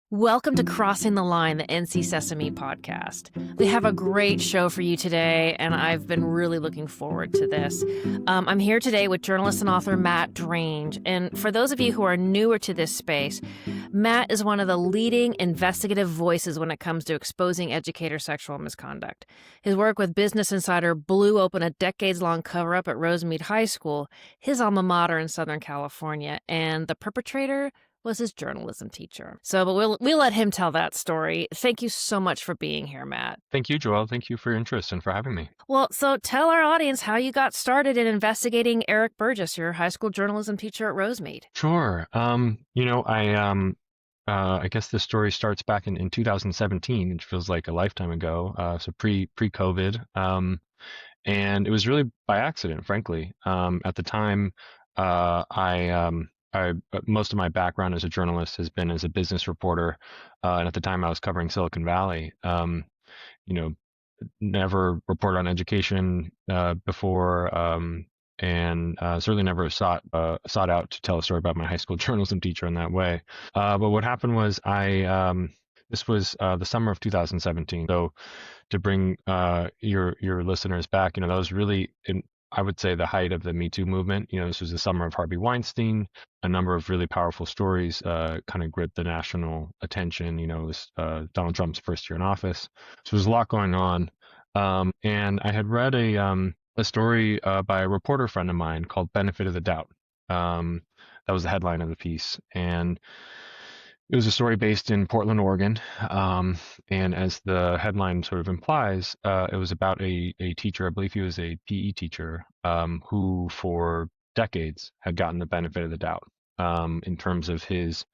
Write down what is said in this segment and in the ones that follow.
Welcome to Crossing the Line, the NC Sesame podcast. We have a great show for you today, and I've been really looking forward to this. I'm here today with journalist and author Matt Drange. And for those of you who are newer to this space, Matt is one of the leading investigative voices when it comes to exposing educator sexual misconduct. His work with Business Insider blew open a decades-long cover-up at Rosemead High School, his alma mater in Southern California, and the perpetrator was his journalism teacher. But we'll let him tell that story. Thank you so much for being here, Matt. Thank you, Joelle. Thank you for your interest and for having me. Well, so tell our audience how you got started in investigating Eric Burgess, your high school journalism teacher at Rosemead. Sure. I guess this story starts back in 2017, which feels like a lifetime ago. So pre-COVID. And it was really by accident, frankly. At the time, most of my background as a journalist has been as a business reporter, and at the time I was covering Silicon Valley. Never reported on education before, and certainly never sought out to tell a story about my high school journalism teacher in that way. But what happened was this was the summer of 2017. So to bring your listeners back, that was really I would say the height of the Me Too movement. This was the summer of Harvey Weinstein. A number of really powerful stories kind of gripped the national attention. It was Donald Trump's first year in office. So there was a lot going on. And I had read a story by a reporter friend of mine called Benefit of the Doubt. That was the headline of the piece. And it was a story based in Portland, Oregon, and as the headline sort of implies, it was about a teacher, I believe he was a PE teacher, who for decades had gotten the benefit of the doubt in terms of his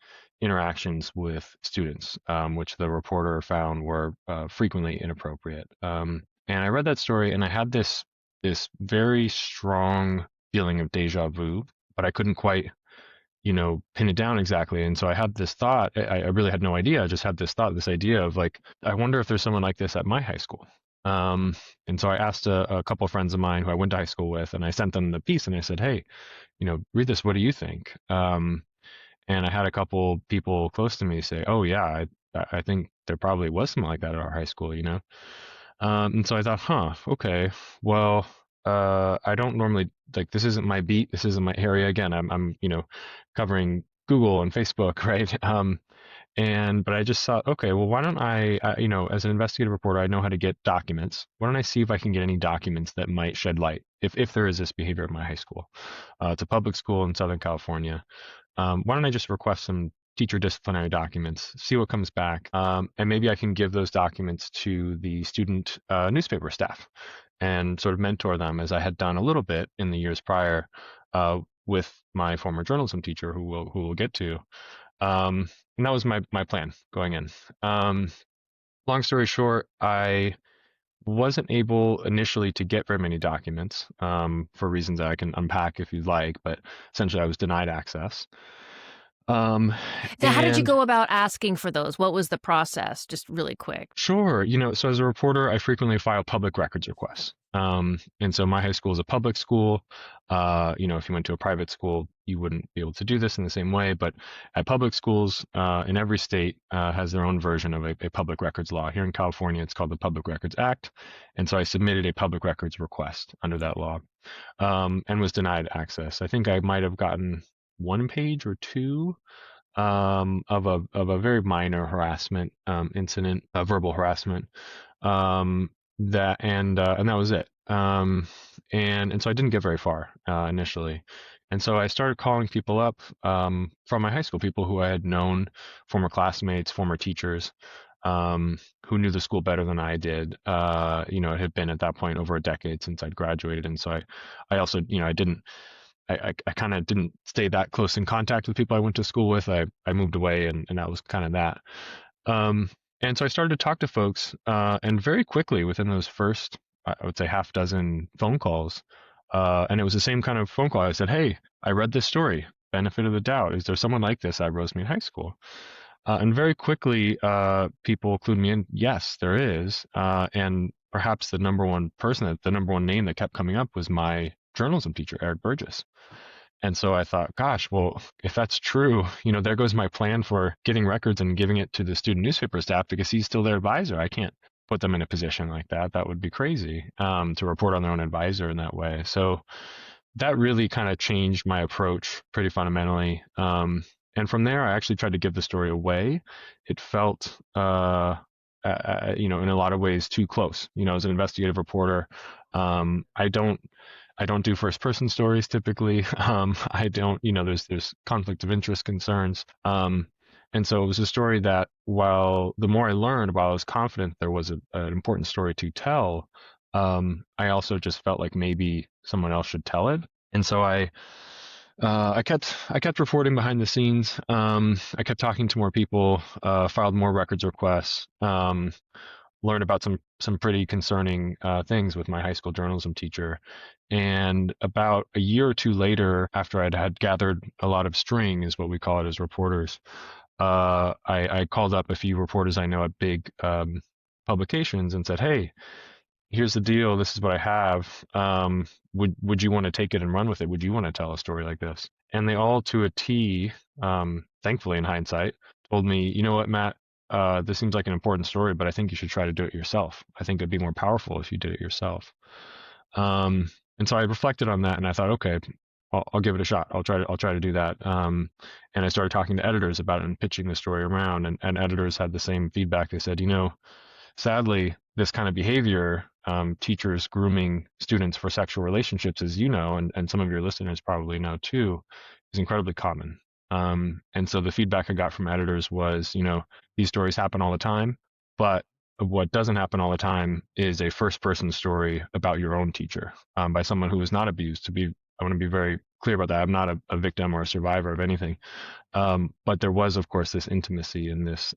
interactions with students, which the reporter found were frequently inappropriate. And I read that story, and I had this very strong feeling of deja vu, but I couldn't quite pin it down exactly. And so I had this thought, I really had no idea. I just had this idea of like, I wonder if there's someone like this at my high school. And so I asked a couple of friends of mine who I went to high school with, and I sent them the piece and I said, hey, read this. What do you think? And I had a couple people close to me say, oh yeah, I think there probably was something like that at our high school, And so I thought, okay, well, I don't normally, like, this isn't my beat. This isn't my area. Again, I'm covering Google and Facebook, right? But I just thought, okay, well, why don't I, as an investigative reporter, I know how to get documents. Why don't I see if I can get any documents that might shed light if there is this behavior at my high school? It's a public school in Southern California. Why don't I just request some teacher disciplinary documents, see what comes back, and maybe I can give those documents to the student newspaper staff and sort of mentor them, as I had done a little bit in the years prior with my former journalism teacher, who we'll get to. And that was my plan going in. Long story short, I wasn't able initially to get very many documents for reasons that I can unpack if you'd like, but essentially I was denied access. How did you go about asking for those? What was the process? Just really quick. Sure. So as a reporter, I frequently file public records requests. And so my high school is a public school. If you went to a private school, you wouldn't be able to do this in the same way. But at public schools in every state has their own version of a public records law. Here in California, it's called the Public Records Act. And so I submitted a public records request under that law and was denied access. I think I might have gotten one page or two of a very minor harassment incident, verbal harassment, that was it. And so I didn't get very far initially. And so I started calling people up from my high school, people who I had known, former classmates, former teachers, who knew the school better than I did. It had been at that point over a decade since I'd graduated. And so I also, I kind of didn't stay that close in contact with people I went to school with. I moved away, and that was kind of that. And so I started to talk to folks, and very quickly within those first, I would say, half dozen phone calls, and it was the same kind of phone call. I said, hey, I read this story, benefit of the doubt. Is there someone like this at Rosemead High School? And very quickly, people clued me in. Yes, there is. And perhaps the number one name that kept coming up was my journalism teacher, Eric Burgess. And so I thought, gosh, well, if that's true, there goes my plan for getting records and giving it to the student newspaper staff because he's still their advisor. I can't put them in a position like that. That would be crazy, to report on their own advisor in that way. So that really kind of changed my approach pretty fundamentally. And from there, I actually tried to give the story away. It felt, in a lot of ways too close. As an investigative reporter, I don't do first person stories typically. I don't, there's conflict of interest concerns. And so it was a story that, while the more I learned, while I was confident there was an important story to tell, I also just felt like maybe someone else should tell it. And so I kept reporting behind the scenes. I kept talking to more people, filed more records requests, learned about some pretty concerning things with my high school journalism teacher. And about a year or two later, after I'd had gathered a lot of string, is what we call it as reporters, I called up a few reporters I know at big publications and said, "Hey, here's the deal. This is what I have. Would you want to take it and run with it? Would you want to tell a story like this?" And they all, to a T, thankfully in hindsight, told me, "You know what, Matt? This seems like an important story, but I think you should try to do it yourself. I think it'd be more powerful if you did it yourself." And so I reflected on that, and I thought, okay, I'll give it a shot. I'll try to do that. And I started talking to editors about it and pitching the story around, and editors had the same feedback. They said, sadly, this kind of behavior, teachers grooming students for sexual relationships, as you know, and some of your listeners probably know too, is incredibly common. And so the feedback I got from editors was, these stories happen all the time, but what doesn't happen all the time is a first person story about your own teacher, by someone who was not abused. I want to be very clear about that. I'm not a victim or a survivor of anything. But there was, of course, this intimacy and this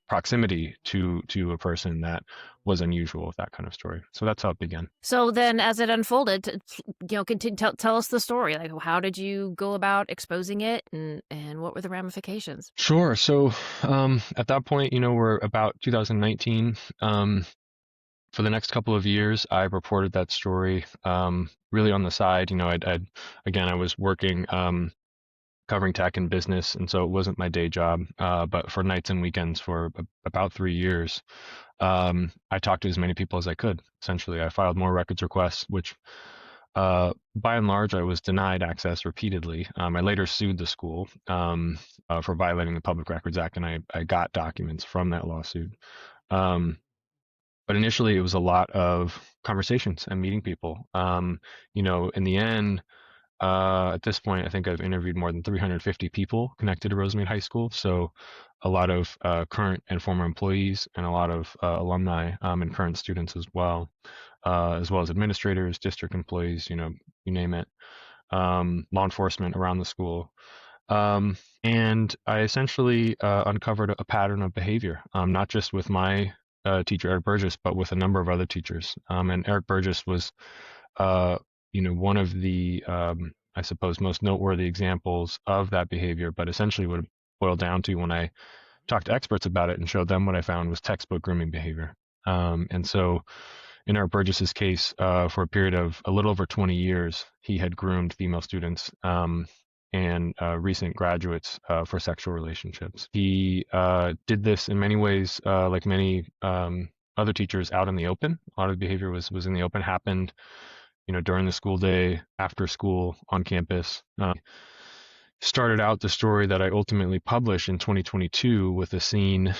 proximity to a person that was unusual with that kind of story. So that's how it began. So then, as it unfolded, continue, tell us the story. Like, how did you go about exposing it, and what were the ramifications? Sure. So at that point, we're about 2019. For the next couple of years, I reported that story really on the side. I was working covering tech and business, and so it wasn't my day job. But for nights and weekends for about 3 years, I talked to as many people as I could. Essentially, I filed more records requests, which by and large I was denied access repeatedly. I later sued the school for violating the Public Records Act, and I got documents from that lawsuit. But initially, it was a lot of conversations and meeting people. In the end, at this point, I think I've interviewed more than 350 people connected to Rosemead High School. So a lot of current and former employees, and a lot of alumni and current students as well as administrators, district employees, you name it, law enforcement around the school. And I essentially uncovered a pattern of behavior, not just with my teacher, Eric Burgess, but with a number of other teachers. And Eric Burgess was one of the, I suppose, most noteworthy examples of that behavior. But essentially, what it boiled down to, when I talked to experts about it and showed them what I found, was textbook grooming behavior. And so, in Eric Burgess's case, for a period of a little over 20 years, he had groomed female students and recent graduates for sexual relationships. He did this in many ways, like many other teachers, out in the open. A lot of the behavior was in the open, happened during the school day, after school, on campus. Started out the story that I ultimately published in 2022 with a scene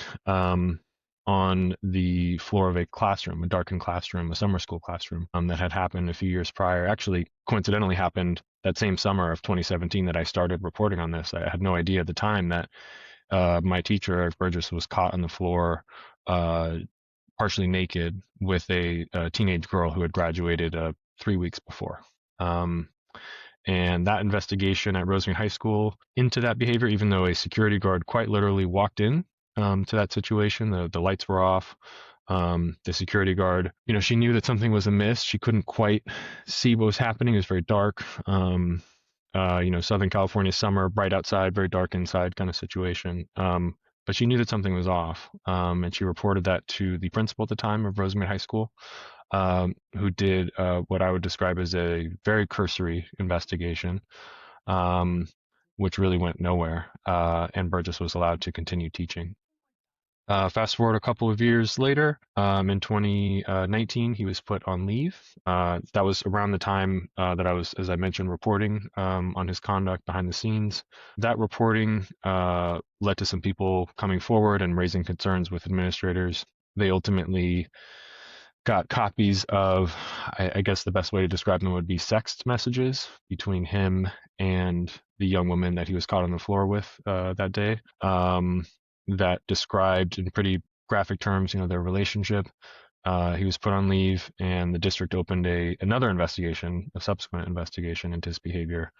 on the floor of a classroom, a darkened classroom, a summer school classroom, that had happened a few years prior. Actually, coincidentally happened that same summer of 2017 that I started reporting on this. I had no idea at the time that my teacher, Eric Burgess, was caught on the floor, partially naked, with a teenage girl who had graduated 3 weeks before. And that investigation at Rosemead High School into that behavior, even though a security guard quite literally walked in to that situation, the lights were off. The security guard, she knew that something was amiss. She couldn't quite see what was happening. It was very dark. Southern California summer, bright outside, very dark inside kind of situation. But she knew that something was off. And she reported that to the principal at the time of Rosemead High School, who did what I would describe as a very cursory investigation. um, which really went nowhere. And Burgess was allowed to continue teaching. Fast forward a couple of years later, in 2019, he was put on leave. That was around the time that I was, as I mentioned, reporting on his conduct behind the scenes. That reporting led to some people coming forward and raising concerns with administrators. They ultimately got copies of, I guess the best way to describe them would be sext messages between him and the young woman that he was caught on the floor with that day, that described in pretty graphic terms, their relationship. He was put on leave, and the district opened another investigation, a subsequent investigation into his behavior,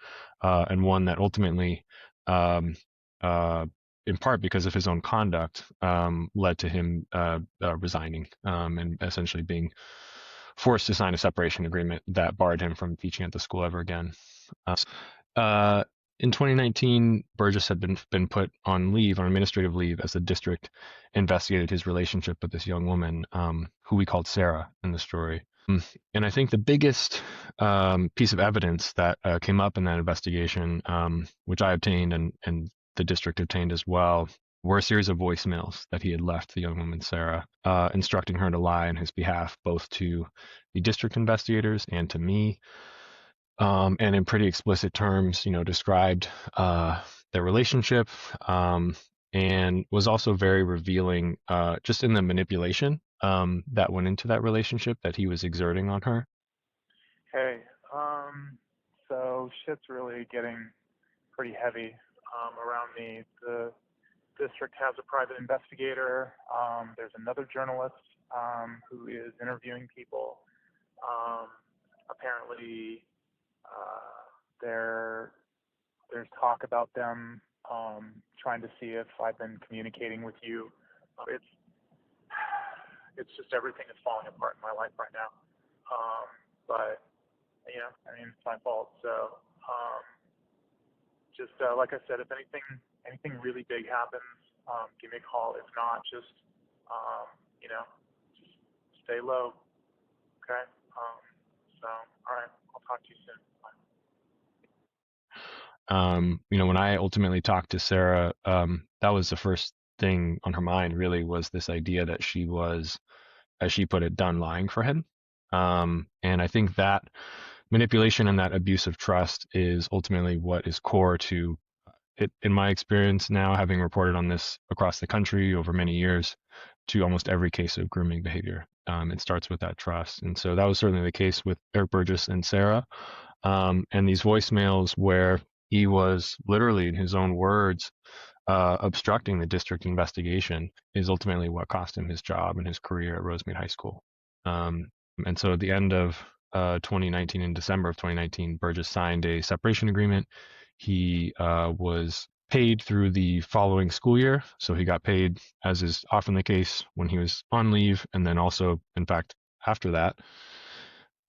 and one that ultimately, um, in part because of his own conduct, led to him resigning, and essentially being forced to sign a separation agreement that barred him from teaching at the school ever again. Uh, in 2019, Burgess had been put on administrative leave, as the district investigated his relationship with this young woman, who we called Sarah in the story. And I think the biggest piece of evidence that came up in that investigation, which I obtained and the district obtained as well, were a series of voicemails that he had left the young woman, Sarah, instructing her to lie on his behalf, both to the district investigators and to me. And in pretty explicit terms, described their relationship, and was also very revealing, just in the manipulation that went into that relationship that he was exerting on her. Hey, so shit's really getting pretty heavy around me. The district has a private investigator. There's another journalist who is interviewing people. Apparently, there's talk about them trying to see if I've been communicating with you. It's just everything is falling apart in my life right now. But it's my fault. So just like I said, if anything really big happens, give me a call. If not, just just stay low. Okay. So all right, I'll talk to you soon. When I ultimately talked to Sarah, that was the first thing on her mind, really, was this idea that she was, as she put it, done lying for him. And I think that manipulation and that abuse of trust is ultimately what is core to it, in my experience now, having reported on this across the country over many years, to almost every case of grooming behavior. It starts with that trust. And so that was certainly the case with Eric Burgess and Sarah. And these voicemails where he was literally, in his own words, obstructing the district investigation is ultimately what cost him his job and his career at Rosemead High School. And so at the end of 2019, in December of 2019, Burgess signed a separation agreement. He was paid through the following school year. So he got paid, as is often the case, when he was on leave, and then also, in fact, after that.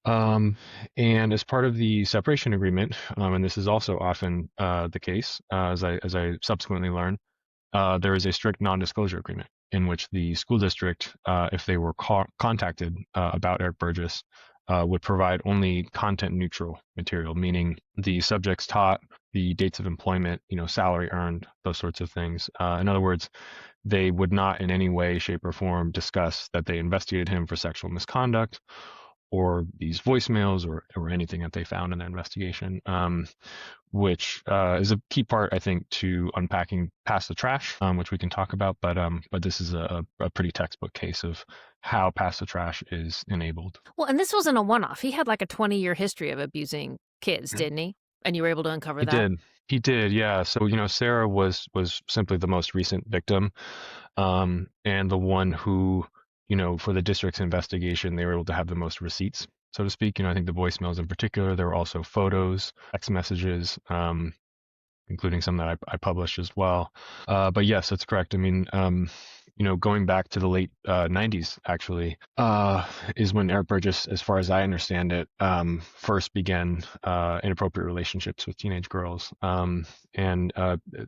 And as part of the separation agreement, and this is also often the case, as I subsequently learned, there is a strict non-disclosure agreement in which the school district, if they were contacted about Eric Burgess, would provide only content-neutral material, meaning the subjects taught, the dates of employment, salary earned, those sorts of things. In other words, they would not in any way, shape, or form discuss that they investigated him for sexual misconduct, or these voicemails, or anything that they found in their investigation, which is a key part, I think, to unpacking Pass the Trash, which we can talk about. But this is a pretty textbook case of how Pass the Trash is enabled. Well, and this wasn't a one-off. He had like a 20-year history of abusing kids, didn't he? And you were able to uncover that? He did, yeah. So, Sarah was simply the most recent victim, and the one who, for the district's investigation, they were able to have the most receipts, so to speak. I think the voicemails in particular, there were also photos, text messages, including some that I published as well. But yes, that's correct. I mean, going back to the late 90s, actually, is when Eric Burgess, as far as I understand it, first began inappropriate relationships with teenage girls. And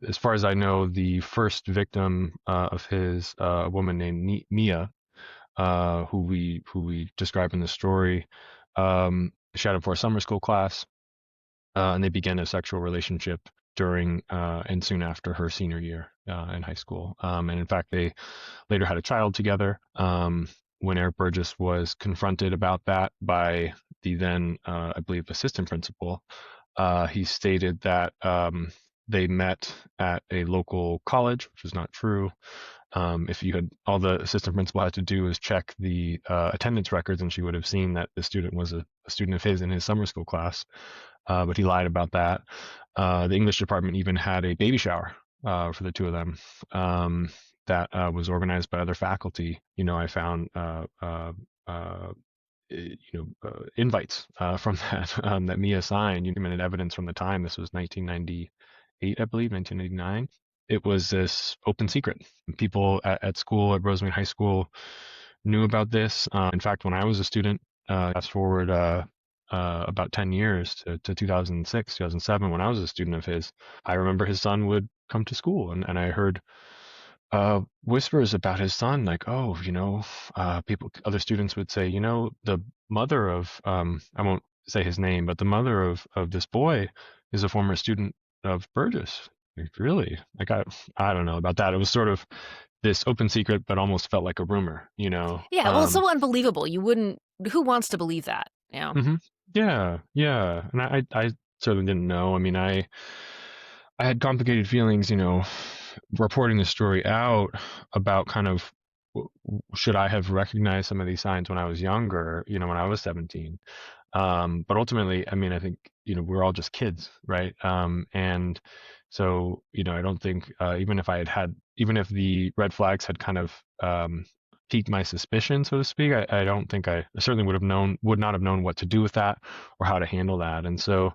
as far as I know, the first victim of his, a woman named Mia, who we describe in the story, shadowed for a summer school class. and they began a sexual relationship during and soon after her senior year in high school. And in fact, they later had a child together. When Eric Burgess was confronted about that by the then, I believe, assistant principal, he stated that they met at a local college, which was not true. If you had, all the assistant principal had to do was check the attendance records, and she would have seen that the student was a student of his in his summer school class. But he lied about that. The English department even had a baby shower for the two of them. That was organized by other faculty. I found invites from that that Mia signed. You documented evidence from the time. This was 1998, I believe, 1999. It was this open secret. People at school at Rosemead High School knew about this. In fact, when I was a student, fast forward about 10 years to 2006, 2007, when I was a student of his, I remember his son would come to school, and I heard whispers about his son, like, oh, other students would say, the mother of, I won't say his name, but the mother of this boy is a former student of Burgess. Like, really? Like, I don't know about that. It was sort of this open secret, but almost felt like a rumor, Yeah, well, it's so unbelievable. Who wants to believe that? Mm-hmm. Yeah. And I certainly didn't know. I mean, I had complicated feelings, reporting the story out about kind of should I have recognized some of these signs when I was younger, when I was 17. But ultimately, I mean, I think, we're all just kids, right? And so, I don't think even if the red flags had kind of piqued my suspicion, so to speak, I don't think I certainly would not have known what to do with that or how to handle that. And so,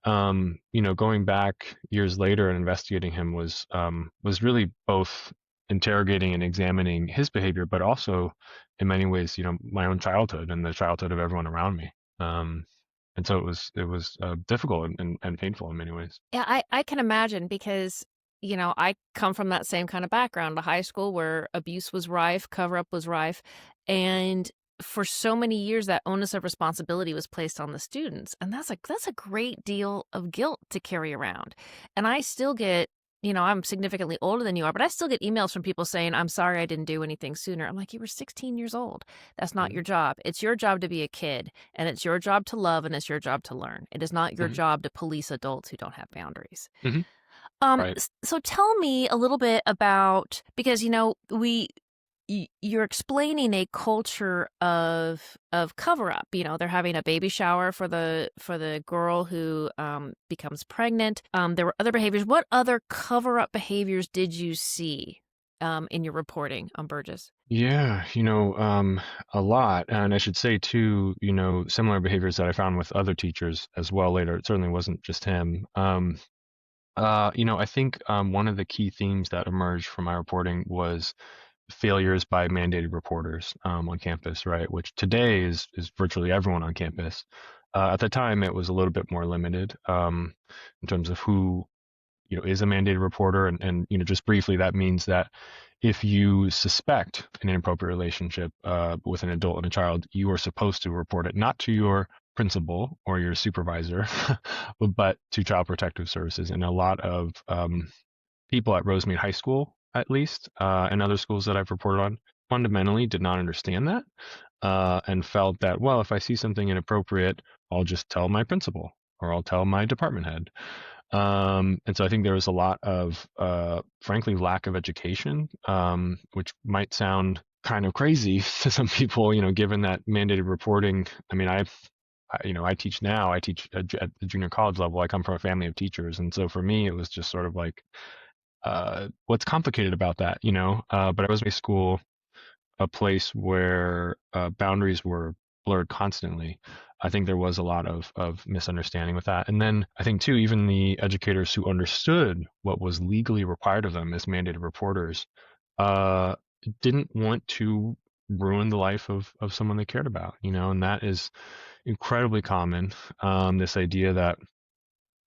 going back years later and investigating him was really both interrogating and examining his behavior, but also in many ways, my own childhood and the childhood of everyone around me. And so it was difficult and painful in many ways. Yeah, I can imagine because, I come from that same kind of background, a high school where abuse was rife, cover-up was rife, and for so many years that onus of responsibility was placed on the students, and that's a great deal of guilt to carry around. And I still get, I'm significantly older than you are, but I still get emails from people saying, "I'm sorry I didn't do anything sooner." I'm like, "You were 16 years old. That's not your job. It's your job to be a kid, and it's your job to love, and it's your job to learn. It is not your Mm-hmm. job to police adults who don't have boundaries." Mm-hmm. Right. So tell me a little bit about, because you're explaining a culture of cover up. They're having a baby shower for the girl who becomes pregnant. There were other behaviors. What other cover up behaviors did you see in your reporting on Burgess? Yeah, a lot. And I should say too, similar behaviors that I found with other teachers as well later. It certainly wasn't just him. I think one of the key themes that emerged from my reporting was failures by mandated reporters on campus, right? Which today is virtually everyone on campus. At the time, it was a little bit more limited in terms of who is a mandated reporter, and just briefly, that means that if you suspect an inappropriate relationship with an adult and a child, you are supposed to report it, not to your principal or your supervisor, but to Child Protective Services. And a lot of people at Rosemead High School, at least, and other schools that I've reported on, fundamentally did not understand that and felt that, well, if I see something inappropriate, I'll just tell my principal or I'll tell my department head. And so I think there was a lot of, frankly, lack of education, which might sound kind of crazy to some people, given that mandated reporting. I mean, I teach now. I teach at the junior college level. I come from a family of teachers, and so for me, it was just sort of like, what's complicated about that, But I was in school, a place where boundaries were blurred constantly. I think there was a lot of misunderstanding with that. And then I think too, even the educators who understood what was legally required of them as mandated reporters didn't want to ruin the life of someone they cared about, and that is incredibly common. This idea that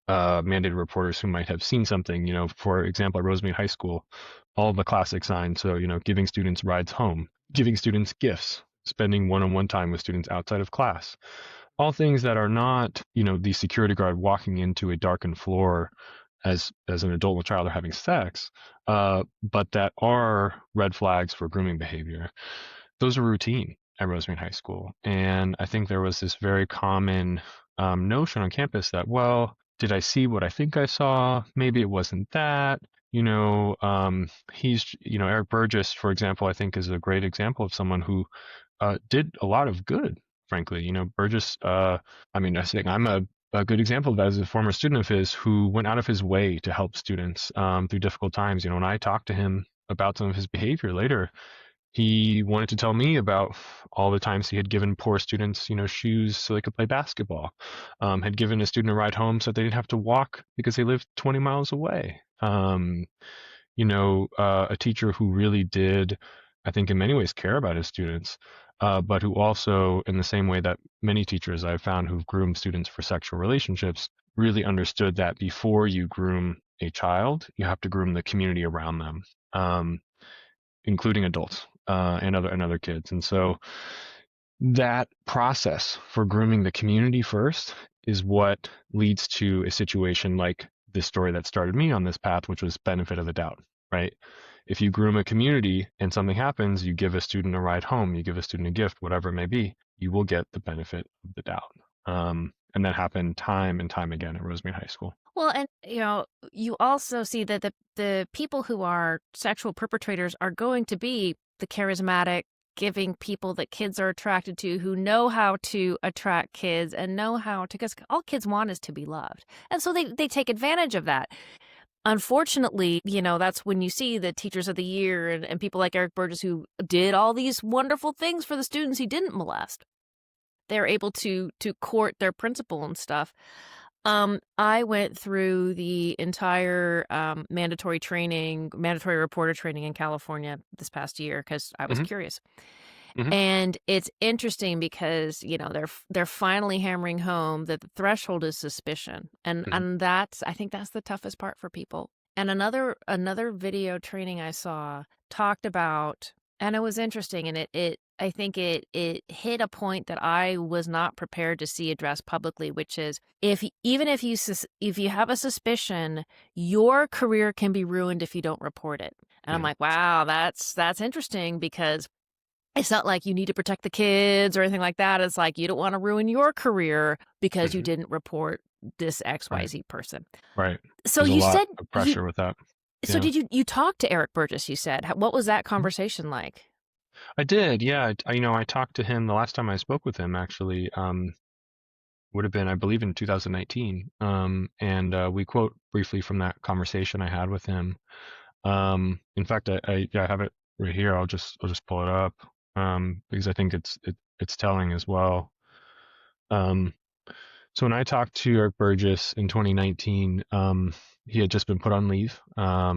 mandated reporters who might have seen something, for example, at Rosemead High School, all the classic signs. So, giving students rides home, giving students gifts, spending one-on-one time with students outside of class, all things that are not, the security guard walking into a darkened floor as an adult and a child are having sex, but that are red flags for grooming behavior. Those are routine at Rosemead High School. And I think there was this very common notion on campus that, well, did I see what I think I saw? Maybe it wasn't that. Eric Burgess, for example, I think is a great example of someone who did a lot of good, frankly. Burgess, I think I'm a good example of that as a former student of his who went out of his way to help students through difficult times. When I talked to him about some of his behavior later, he wanted to tell me about all the times he had given poor students, shoes so they could play basketball, had given a student a ride home so they didn't have to walk because they lived 20 miles away. A teacher who really did, I think in many ways, care about his students, but who also, in the same way that many teachers I've found who've groomed students for sexual relationships, really understood that before you groom a child, you have to groom the community around them, including adults and other kids. And so that process for grooming the community first is what leads to a situation like this story that started me on this path, which was benefit of the doubt, right? If you groom a community and something happens, you give a student a ride home, you give a student a gift, whatever it may be, you will get the benefit of the doubt. And that happened time and time again at Rosemead High School. Well, and you also see that the people who are sexual perpetrators are going to be the charismatic, giving people that kids are attracted to, who know how to attract kids and know how to, because all kids want is to be loved. And so they take advantage of that. Unfortunately, that's when you see the teachers of the year and people like Eric Burgess who did all these wonderful things for the students he didn't molest. They're able to court their principal and stuff. I went through the entire mandatory reporter training in California this past year because I was curious. Mm-hmm. And it's interesting because they're finally hammering home that the threshold is suspicion, and I think that's the toughest part for people. And another video training I saw talked about, and it was interesting, and I think it hit a point that I was not prepared to see addressed publicly, which is if you have a suspicion, your career can be ruined if you don't report it. And I'm like, wow, that's interesting, because it's not like you need to protect the kids or anything like that. It's like you don't want to ruin your career because you didn't report this XYZ person. Right. So There's you a lot said of pressure with that. So did you talk to Eric Burgess, you said? What was that conversation like? I did, yeah. I talked to him the last time I spoke with him, actually, would have been, I believe, in 2019. And we quote briefly from that conversation I had with him. In fact, I have it right here. I'll just pull it up because I think it's telling as well. So when I talked to Eric Burgess in 2019, he had just been put on leave.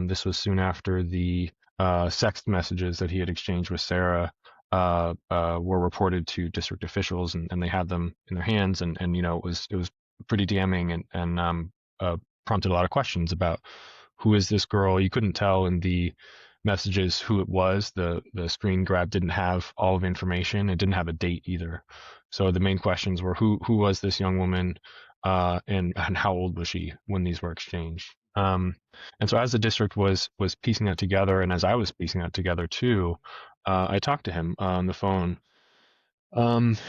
This was soon after the sext messages that he had exchanged with Sarah were reported to district officials, and they had them in their hands, and it was pretty damning, and prompted a lot of questions about who is this girl. You couldn't tell in the messages who it was. The screen grab didn't have all of the information. It didn't have a date either. So the main questions were who was this young woman, and how old was she when these were exchanged. And so as the district was piecing that together, and as I was piecing that together too, I talked to him on the phone. And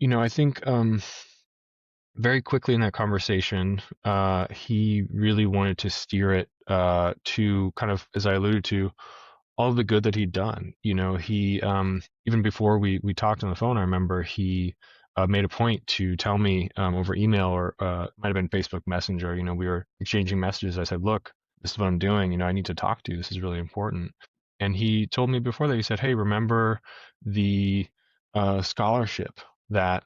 I think very quickly in that conversation, he really wanted to steer it to kind of, as I alluded to, all of the good that he'd done. He even before we talked on the phone, I remember he made a point to tell me over email, or might have been Facebook Messenger. We were exchanging messages. I said, "Look, this is what I'm doing. I need to talk to you. This is really important." And he told me before that, he said, "Hey, remember the scholarship that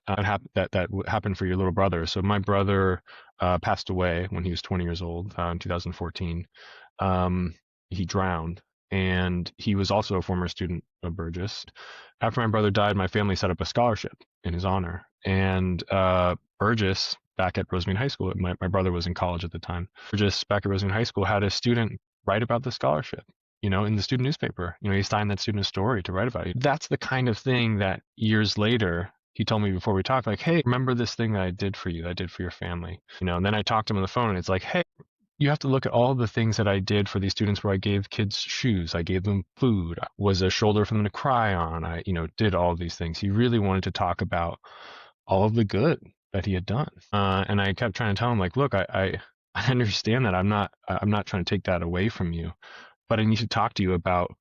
happened for your little brother?" So my brother passed away when he was 20 years old in 2014. He drowned. And he was also a former student of Burgess. After my brother died, my family set up a scholarship in his honor. And Burgess, back at Rosemead High School, my brother was in college at the time, Burgess, back at Rosemead High School, had a student write about the scholarship, in the student newspaper. He signed that student a story to write about it. That's the kind of thing that years later he told me before we talked, like, hey, remember this thing that I did for you, that I did for your family, and then I talked to him on the phone, and it's like, hey, you have to look at all the things that I did for these students, where I gave kids shoes, I gave them food, I was a shoulder for them to cry on, I, did all of these things. He really wanted to talk about all of the good that he had done. And I kept trying to tell him, like, look, I understand that I'm not trying to take that away from you, but I need to talk to you about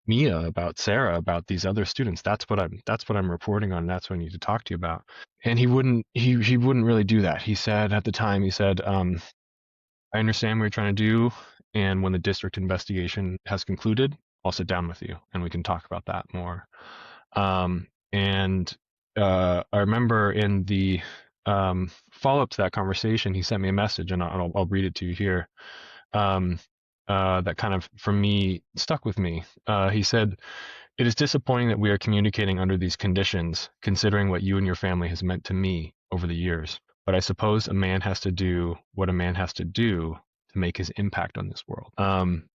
Mia, about Sarah, about these other students. That's what I'm reporting on. That's what I need to talk to you about. And he wouldn't really do that. He said at the time, I understand what you're trying to do, and when the district investigation has concluded, I'll sit down with you and we can talk about that more. And I remember in the follow up to that conversation, he sent me a message, and I'll read it to you here. That kind of, for me, stuck with me. He said, "It is disappointing that we are communicating under these conditions, considering what you and your family has meant to me over the years. But I suppose a man has to do what a man has to do to make his impact on this world."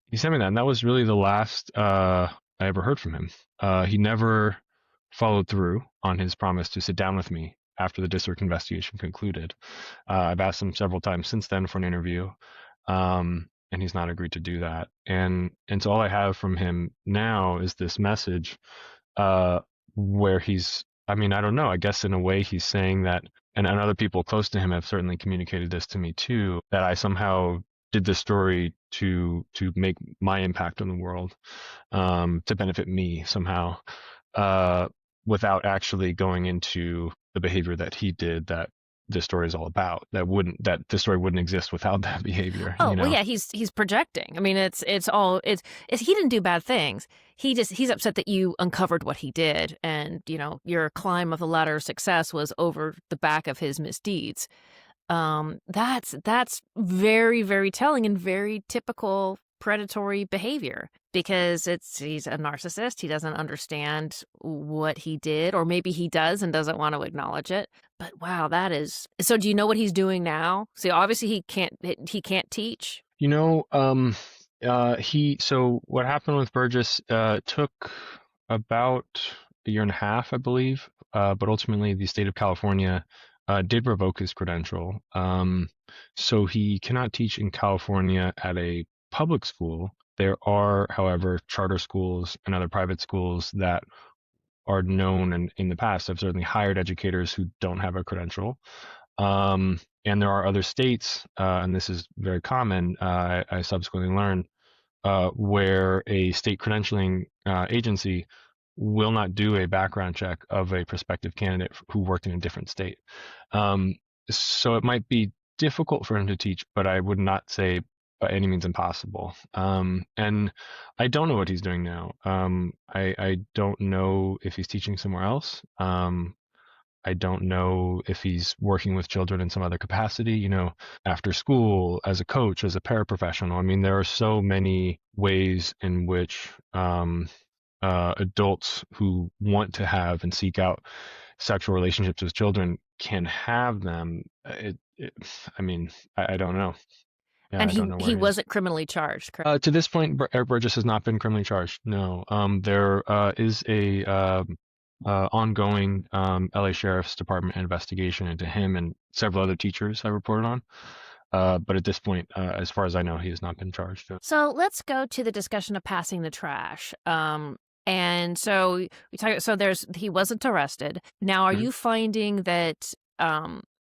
He sent me that, and that was really the last I ever heard from him. He never followed through on his promise to sit down with me after the district investigation concluded. I've asked him several times since then for an interview, and he's not agreed to do that. And so all I have from him now is this message, where I don't know, I guess in a way he's saying that, and other people close to him have certainly communicated this to me too, that I somehow did this story to make my impact on the world, to benefit me somehow, without actually going into the behavior that he did, that this story is all about. That this story wouldn't exist without that behavior. Oh, well, yeah, he's projecting. I mean, it's he didn't do bad things. He's upset that you uncovered what he did, and your climb of the ladder of success was over the back of his misdeeds. That's very, very telling and very typical predatory behavior, because he's a narcissist. He doesn't understand what he did, or maybe he does and doesn't want to acknowledge it. But wow, that is. So do you know what he's doing now? See, obviously he can't teach. So what happened with Burgess took about a year and a half, I believe. But ultimately the state of California did revoke his credential. So he cannot teach in California at a public school. There are, however, charter schools and other private schools that are known, and in the past have certainly hired educators who don't have a credential. And there are other states, and this is very common, I subsequently learned, where a state credentialing agency will not do a background check of a prospective candidate who worked in a different state. So it might be difficult for him to teach, but I would not say by any means impossible. And I don't know what he's doing now. I don't know if he's teaching somewhere else. I don't know if he's working with children in some other capacity, after school, as a coach, as a paraprofessional. I mean, there are so many ways in which adults who want to have and seek out sexual relationships with children can have them. I don't know. Yeah, And I don't know he wasn't criminally charged, correct? To this point, Eric Burgess has not been criminally charged. No. There is a ongoing LA Sheriff's Department investigation into him and several other teachers I reported on. But at this point, as far as I know, he has not been charged. So let's go to the discussion of passing the trash. And so he wasn't arrested. Now, are you finding that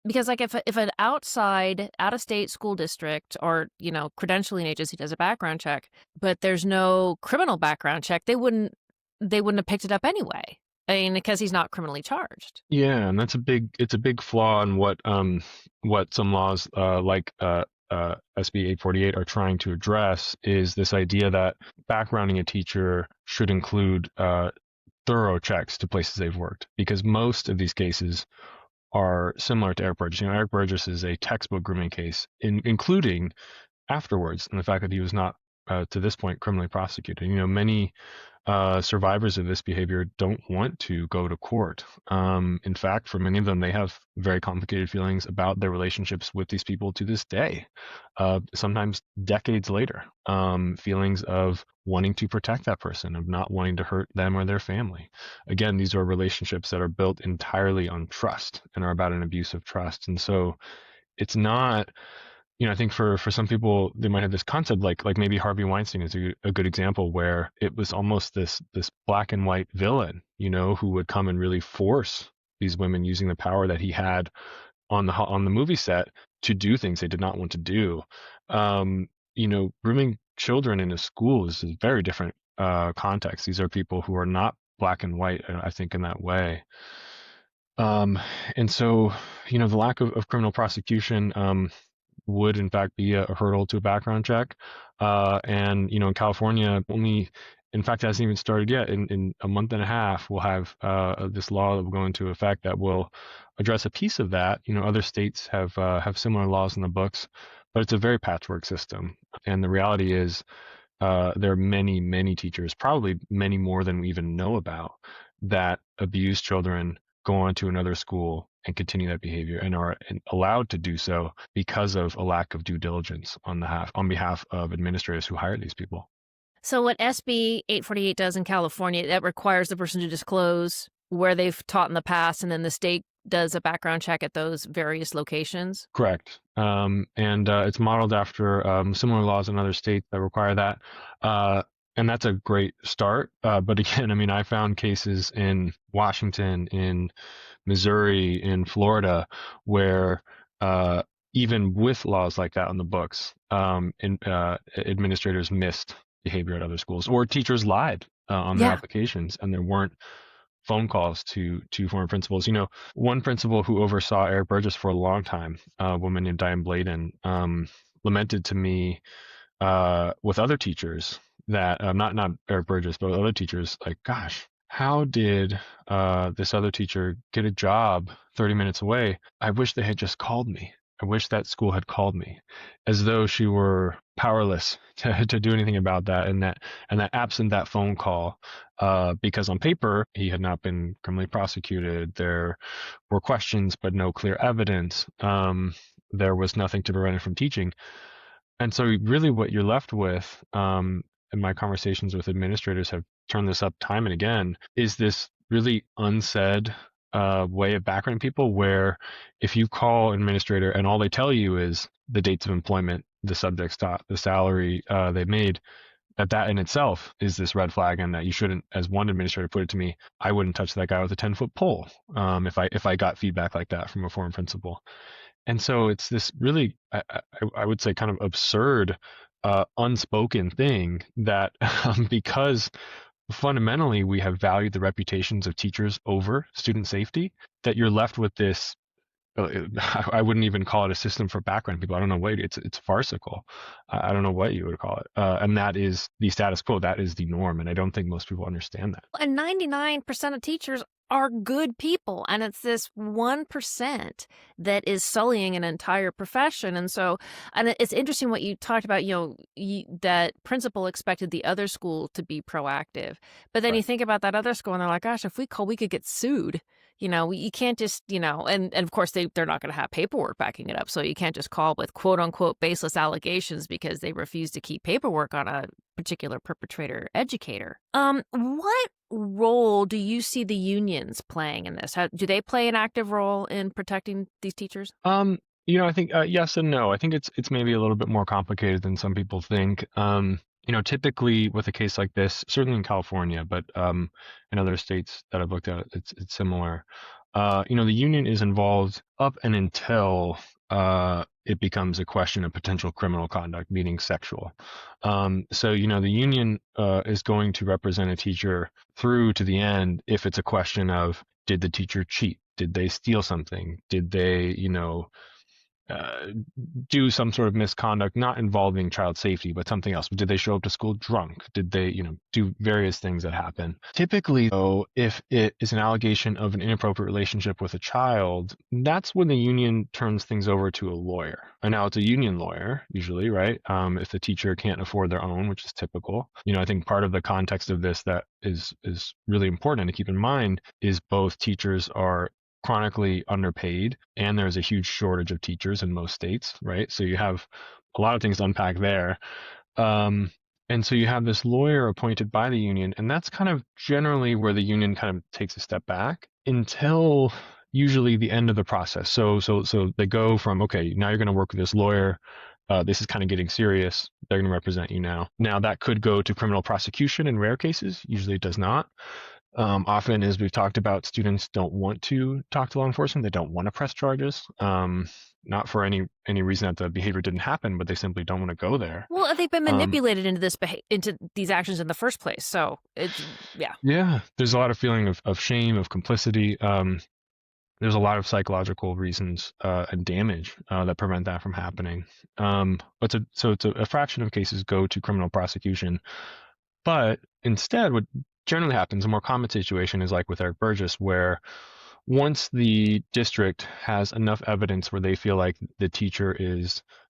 because like if an out-of-state school district or credentialing agency does a background check, but there's no criminal background check, they wouldn't have picked it up anyway. I mean, because he's not criminally charged. Yeah, and it's a big flaw in what some laws like SB 848 are trying to address, is this idea that backgrounding a teacher should include thorough checks to places they've worked, because most of these cases are similar to Eric Burgess. Eric Burgess is a textbook grooming case, including afterwards, and the fact that he was not to this point criminally prosecuted. Many survivors of this behavior don't want to go to court. In fact, for many of them, they have very complicated feelings about their relationships with these people to this day, sometimes decades later. Feelings of wanting to protect that person, of not wanting to hurt them or their family. Again, these are relationships that are built entirely on trust and are about an abuse of trust. And so it's not, I think for some people, they might have this concept like maybe Harvey Weinstein is a good example, where it was almost this black and white villain, who would come and really force these women, using the power that he had on the movie set, to do things they did not want to do. Grooming children in a school is a very different context. These are people who are not black and white, I think, in that way. And so, the lack of criminal prosecution would in fact be a hurdle to a background check. And, in California, only, in fact, hasn't even started yet. In a month and a half, we'll have this law that will go into effect that will address a piece of that. Other states have similar laws in the books, but it's a very patchwork system. And the reality is, there are many, many teachers, probably many more than we even know about, that abuse children, go on to another school and continue that behavior, and are allowed to do so because of a lack of due diligence on behalf of administrators who hire these people. So what SB 848 does in California, that requires the person to disclose where they've taught in the past, and then the state does a background check at those various locations? Correct. And it's modeled after similar laws in other states that require that. And that's a great start. But again, I found cases in Washington, in Missouri, in Florida, where even with laws like that on the books, administrators missed behavior at other schools, or teachers lied on their applications, and there weren't phone calls to former principals. One principal who oversaw Eric Burgess for a long time, a woman named Diane Bladen, lamented to me with other teachers that not Eric Burgess, but other teachers, like, gosh, how did this other teacher get a job 30 minutes away? I wish they had just called me. I wish that school had called me, as though she were powerless to do anything about that. And that absent that phone call, because on paper he had not been criminally prosecuted, there were questions but no clear evidence. There was nothing to prevent him from teaching. And so really what you're left with, and my conversations with administrators have turned this up time and again, is this really unsaid way of backgrounding people, where if you call an administrator and all they tell you is the dates of employment, the subject's taught, the salary they made, that in itself is this red flag, and that you shouldn't, as one administrator put it to me, I wouldn't touch that guy with a 10-foot pole if I got feedback like that from a former principal. And so it's this really, I would say, kind of absurd, unspoken thing that because fundamentally we have valued the reputations of teachers over student safety, that you're left with this. I wouldn't even call it a system for background people. I don't know what it's farcical. I don't know what you would call it. And that is the status quo. That is the norm. And I don't think most people understand that. And 99% of teachers are good people, and it's this 1% that is sullying an entire profession. And so, and it's interesting what you talked about, that principal expected the other school to be proactive, but then you think about that other school and they're like, gosh, if we call, we could get sued. You can't just, and of course they're not going to have paperwork backing it up. So you can't just call with quote unquote baseless allegations because they refuse to keep paperwork on a particular perpetrator educator. What role do you see the unions playing in this? Do they play an active role in protecting these teachers? I think yes and no. I think it's maybe a little bit more complicated than some people think. Typically with a case like this, certainly in California, but in other states that I've looked at, it's similar. The union is involved up and until it becomes a question of potential criminal conduct, meaning sexual. So, the union is going to represent a teacher through to the end if it's a question of, did the teacher cheat? Did they steal something? Did they, do some sort of misconduct, not involving child safety, but something else. Did they show up to school drunk? Did they, do various things that happen? Typically, though, if it is an allegation of an inappropriate relationship with a child, that's when the union turns things over to a lawyer. And now it's a union lawyer, usually, right? If the teacher can't afford their own, which is typical. I think part of the context of this that is really important to keep in mind is both teachers are chronically underpaid, and there's a huge shortage of teachers in most states, right? So you have a lot of things to unpack there. And so you have this lawyer appointed by the union, and that's kind of generally where the union kind of takes a step back until usually the end of the process. So they go from, okay, now you're going to work with this lawyer. This is kind of getting serious. They're going to represent you now. Now that could go to criminal prosecution in rare cases. Usually it does not. Often, as we've talked about, students don't want to talk to law enforcement. They don't want to press charges, not for any reason that the behavior didn't happen, but they simply don't want to go there. Well, they've been manipulated into these actions in the first place. So it's yeah. There's a lot of feeling of shame, of complicity. There's a lot of psychological reasons and damage that prevent that from happening. But a fraction of cases go to criminal prosecution. But instead, what generally happens, a more common situation is like with Eric Burgess, where once the district has enough evidence where they feel like the teacher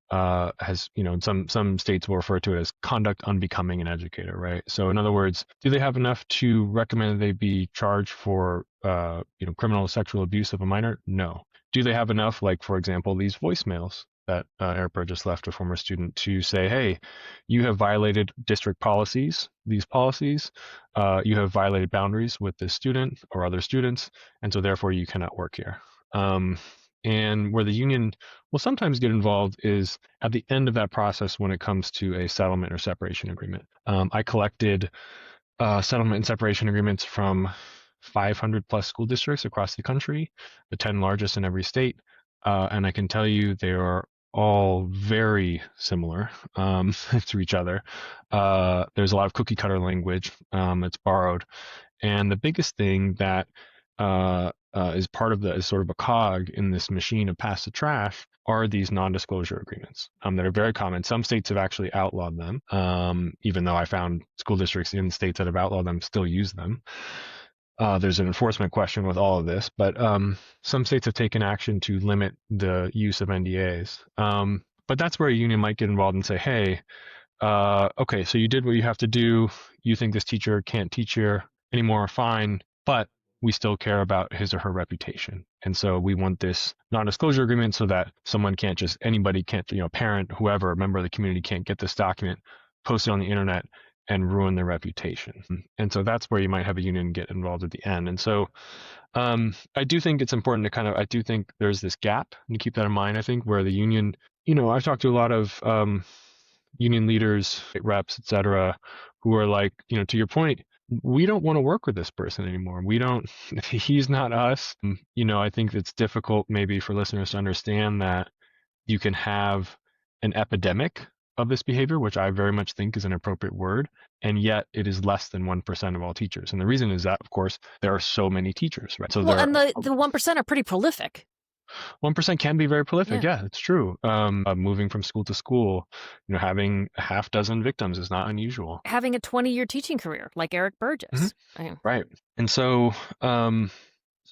has, some states will refer to it as conduct unbecoming an educator, right? So in other words, do they have enough to recommend that they be charged for, criminal sexual abuse of a minor? No. Do they have enough, like, for example, these voicemails that Eric Burgess left a former student to say, hey, you have violated district policies, these policies, you have violated boundaries with this student or other students, and so therefore you cannot work here. And where the union will sometimes get involved is at the end of that process when it comes to a settlement or separation agreement. I collected settlement and separation agreements from 500 plus school districts across the country, the 10 largest in every state. And I can tell you they are all very similar to each other. There's a lot of cookie cutter language that's borrowed. And the biggest thing that is part of is sort of a cog in this machine of pass the trash are these non-disclosure agreements that are very common. Some states have actually outlawed them, even though I found school districts in states that have outlawed them still use them. There's an enforcement question with all of this, but some states have taken action to limit the use of NDAs. But that's where a union might get involved and say, hey, okay, so you did what you have to do. You think this teacher can't teach here anymore, fine, but we still care about his or her reputation. And so we want this non-disclosure agreement so that anybody can't, parent, whoever, member of the community can't get this document, post it on the internet, and ruin their reputation. And so that's where you might have a union get involved at the end. And so I do think it's important to I do think there's this gap, and to keep that in mind, I think, where the union, I've talked to a lot of union leaders, reps, et cetera, who are like, to your point, we don't want to work with this person anymore. He's not us. I think it's difficult maybe for listeners to understand that you can have an epidemic of this behavior, which I very much think is an appropriate word, and yet it is less than 1% of all teachers. And the reason is that, of course, there are so many teachers, right? So and the 1% are pretty prolific. 1% can be very prolific. Yeah, it's true. Moving from school to school, having a half dozen victims is not unusual. Having a 20-year teaching career like Eric Burgess. Mm-hmm. Right. And so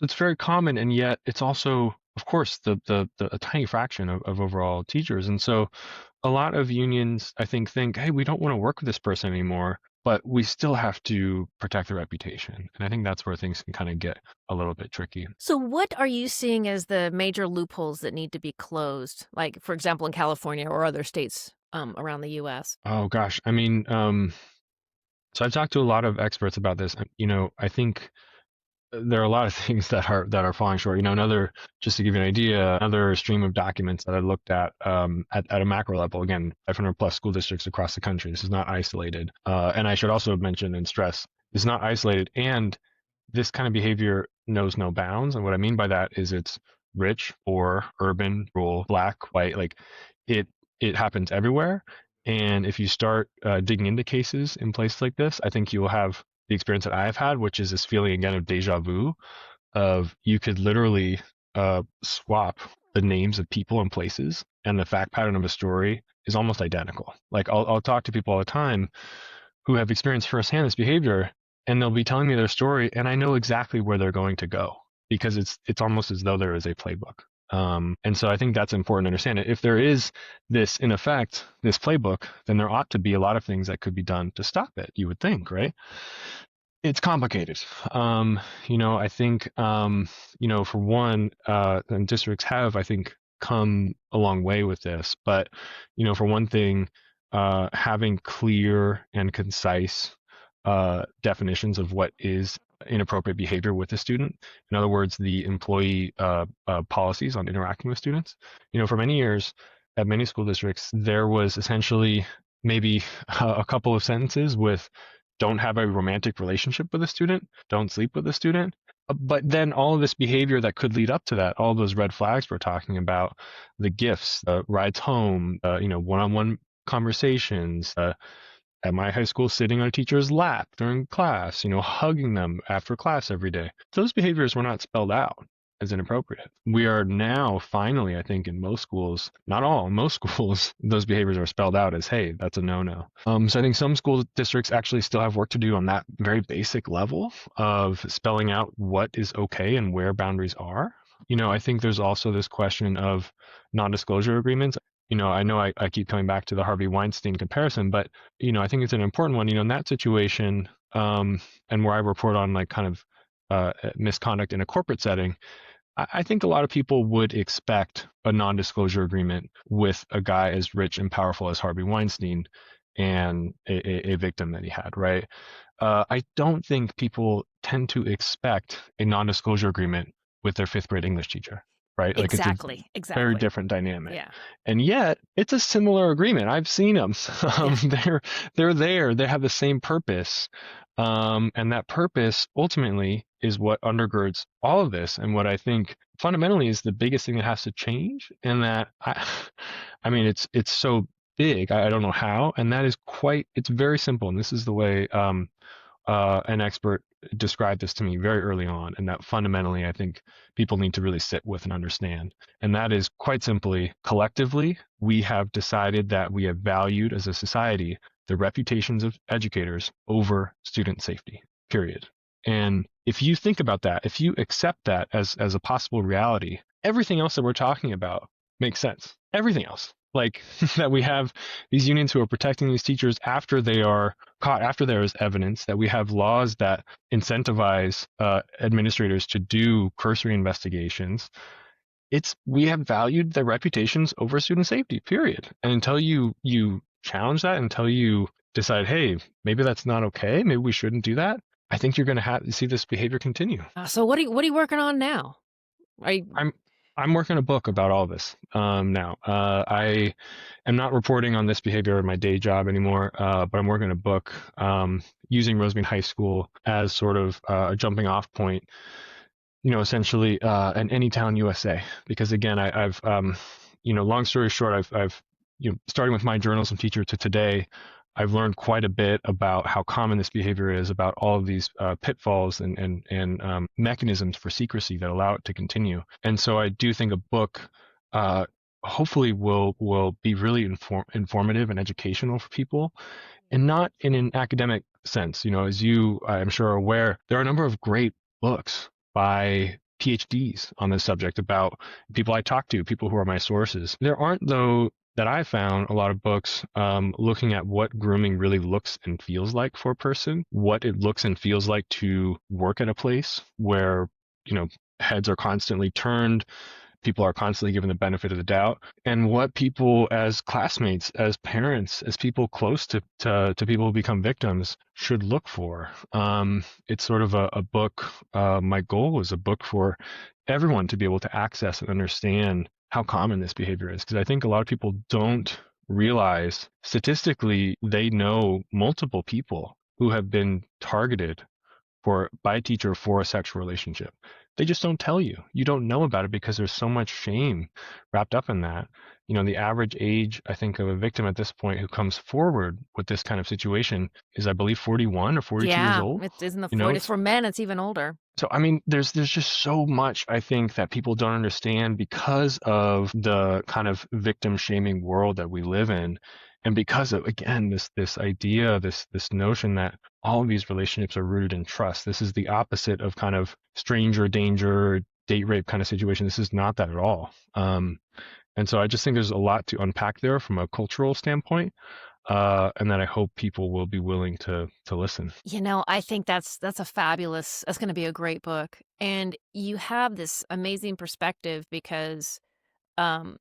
it's very common, and yet it's also, of course, a tiny fraction of overall teachers. And so a lot of unions, I think, hey, we don't want to work with this person anymore, but we still have to protect their reputation. And I think that's where things can kind of get a little bit tricky. So what are you seeing as the major loopholes that need to be closed? Like, for example, in California or other states around the U.S.? Oh, gosh. I mean, so I've talked to a lot of experts about this. I think there are a lot of things that are falling short. Just to give you an idea, another stream of documents that I looked at a macro level, again, 500 plus school districts across the country. This is not isolated. And I should also mention and stress, it's not isolated. And this kind of behavior knows no bounds. And what I mean by that is it's rich, poor, urban, rural, black, white, like it happens everywhere. And if you start digging into cases in places like this, I think you will have the experience that I've had, which is this feeling again of deja vu, of you could literally swap the names of people and places, and the fact pattern of a story is almost identical. Like I'll talk to people all the time who have experienced firsthand this behavior, and they'll be telling me their story, and I know exactly where they're going to go because it's almost as though there is a playbook. And so I think that's important to understand. If there is this, in effect, this playbook, then there ought to be a lot of things that could be done to stop it, you would think, right? It's complicated. I think, for one, and districts have, I think, come a long way with this. But, for one thing, having clear and concise definitions of what is inappropriate behavior with a student. In other words, the employee policies on interacting with students. For many years at many school districts, there was essentially maybe a couple of sentences with don't have a romantic relationship with a student, don't sleep with a student. But then all of this behavior that could lead up to that, all those red flags we're talking about, the gifts, the rides home, one-on-one conversations, at my high school, sitting on a teacher's lap during class, hugging them after class every day. Those behaviors were not spelled out as inappropriate. We are now finally, I think, in most schools, not all, most schools, those behaviors are spelled out as, hey, that's a no-no. So I think some school districts actually still have work to do on that very basic level of spelling out what is okay and where boundaries are. I think there's also this question of non-disclosure agreements. I know I keep coming back to the Harvey Weinstein comparison, but, I think it's an important one, in that situation, and where I report on like kind of misconduct in a corporate setting, I think a lot of people would expect a non-disclosure agreement with a guy as rich and powerful as Harvey Weinstein and a victim that he had, right? I don't think people tend to expect a non-disclosure agreement with their fifth grade English teacher, right? Like Exactly. very different dynamic. Yeah. And yet it's a similar agreement. I've seen them. They're there. They have the same purpose. And that purpose ultimately is what undergirds all of this. And what I think fundamentally is the biggest thing that has to change. And that I mean, it's so big. I don't know how. And that is it's very simple. And this is the way an expert described this to me very early on, and that fundamentally I think people need to really sit with and understand. And that is quite simply, collectively, we have decided that we have valued as a society the reputations of educators over student safety, period. And if you think about that, if you accept that as a possible reality, everything else that we're talking about makes sense. Everything else. Like that we have these unions who are protecting these teachers after they are caught, after there is evidence, that we have laws that incentivize administrators to do cursory investigations. We have valued their reputations over student safety, period. And until you challenge that, until you decide, hey, maybe that's not okay, maybe we shouldn't do that, I think you're going to see this behavior continue. So what are you working on now? I'm working a book about all this now. I am not reporting on this behavior in my day job anymore, but I'm working a book using Rosemead High School as sort of a jumping off point, essentially in any town USA. Because again, I've long story short, I've starting with my journalism teacher to today, I've learned quite a bit about how common this behavior is, about all of these pitfalls and mechanisms for secrecy that allow it to continue. And so I do think a book hopefully will be really informative and educational for people, and not in an academic sense. As you, I'm sure, are aware, there are a number of great books by PhDs on this subject about people I talk to, people who are my sources. There aren't, though, that I found a lot of books looking at what grooming really looks and feels like for a person, what it looks and feels like to work at a place where, heads are constantly turned, people are constantly given the benefit of the doubt, and what people as classmates, as parents, as people close to people who become victims should look for. It's sort of a book. My goal was a book for everyone to be able to access and understand how common this behavior is, because I think a lot of people don't realize statistically they know multiple people who have been targeted by a teacher for a sexual relationship. They just don't tell you. You don't know about it because there's so much shame wrapped up in that. The average age, I think, of a victim at this point who comes forward with this kind of situation is, I believe, 41 or 42 years old. It's in the 40s. For men, it's even older. So, I mean, there's just so much, I think, that people don't understand because of the kind of victim shaming world that we live in. And because of, again, this idea, this notion that all of these relationships are rooted in trust. This is the opposite of kind of stranger danger, date rape kind of situation. This is not that at all. And so I just think there's a lot to unpack there from a cultural standpoint. And that I hope people will be willing to listen. I think that's going to be a great book. And you have this amazing perspective because, I'm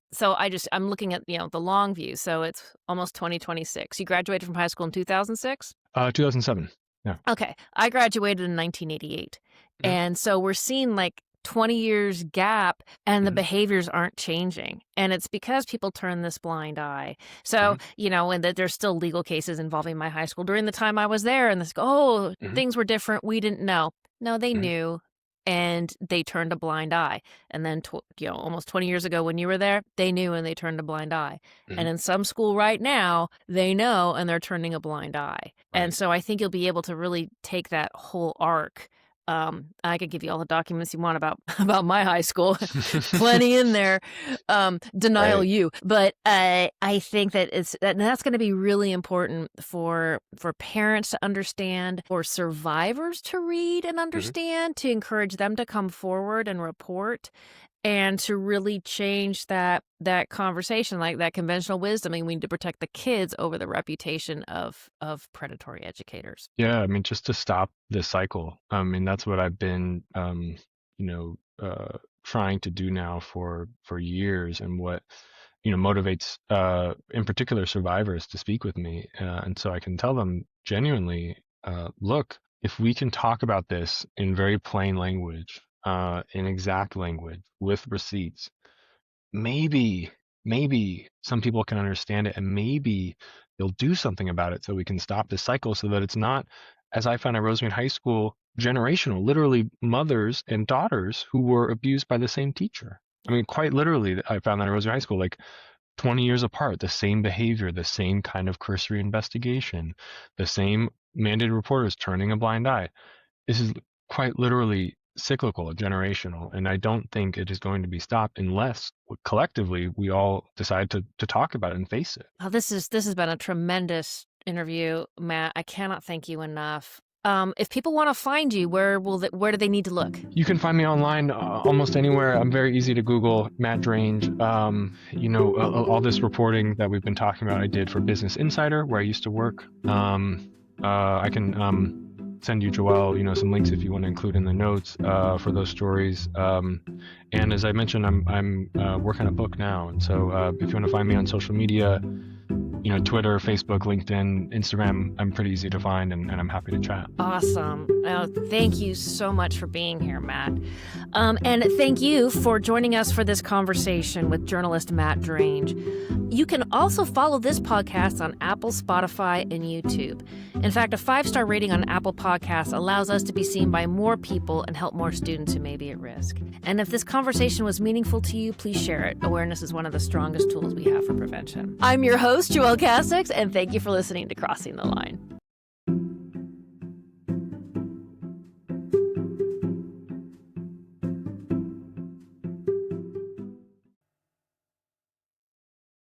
looking at, the long view. So it's almost 2026. You graduated from high school in 2006? 2007. Yeah. Okay. I graduated in 1988. Mhm. And so we're seeing like 20 years gap and the Mhm. behaviors aren't changing. And it's because people turn this blind eye. So, and that there's still legal cases involving my high school during the time I was there. And Mhm. things were different. We didn't know. No, they Mhm. knew. And they turned a blind eye. And then, almost 20 years ago when you were there, they knew and they turned a blind eye. Mhm. And in some school right now, they know and they're turning a blind eye. And Right. so I think you'll be able to really take that whole arc. I could give you all the documents you want about my high school. Plenty in there. Denial Right. you. But I think that that's going to be really important for parents to understand, for survivors to read and understand, to encourage them to come forward and report, and to really change that conversation, like that conventional wisdom. I mean, we need to protect the kids over the reputation of predatory educators. Yeah, I mean, just to stop this cycle. I mean, that's what I've been, trying to do now for years, and what motivates, in particular, survivors to speak with me, and so I can tell them genuinely, look, if we can talk about this in very plain language, in exact language with receipts, maybe some people can understand it, and maybe they'll do something about it so we can stop this cycle, so that it's not, as I found at Rosemead High School, generational, literally mothers and daughters who were abused by the same teacher. I mean, quite literally, I found that at Rosemead High School, like 20 years apart, the same behavior, the same kind of cursory investigation, the same mandated reporters turning a blind eye. This is quite literally cyclical, generational, and I don't think it is going to be stopped unless collectively we all decide to talk about it and face it. Oh, this has been a tremendous interview, Matt. I cannot thank you enough. If people want to find you, where do they need to look? You can find me online almost anywhere. I'm very easy to Google, Matt Drange. All this reporting that we've been talking about, I did for Business Insider, where I used to work. I can send you, Joelle, some links if you want to include in the notes for those stories. And as I mentioned, I'm working on a book now, and so if you want to find me on social media, Twitter, Facebook, LinkedIn, Instagram, I'm pretty easy to find, and I'm happy to chat. Awesome. Thank you so much for being here, Matt. And thank you for joining us for this conversation with journalist Matt Drange. You can also follow this podcast on Apple, Spotify, and YouTube. In fact, a 5-star rating on Apple Podcasts allows us to be seen by more people and help more students who may be at risk. And if this conversation was meaningful to you, please share it. Awareness is one of the strongest tools we have for prevention. I'm your host, Joelle, and thank you for listening to Crossing the Line.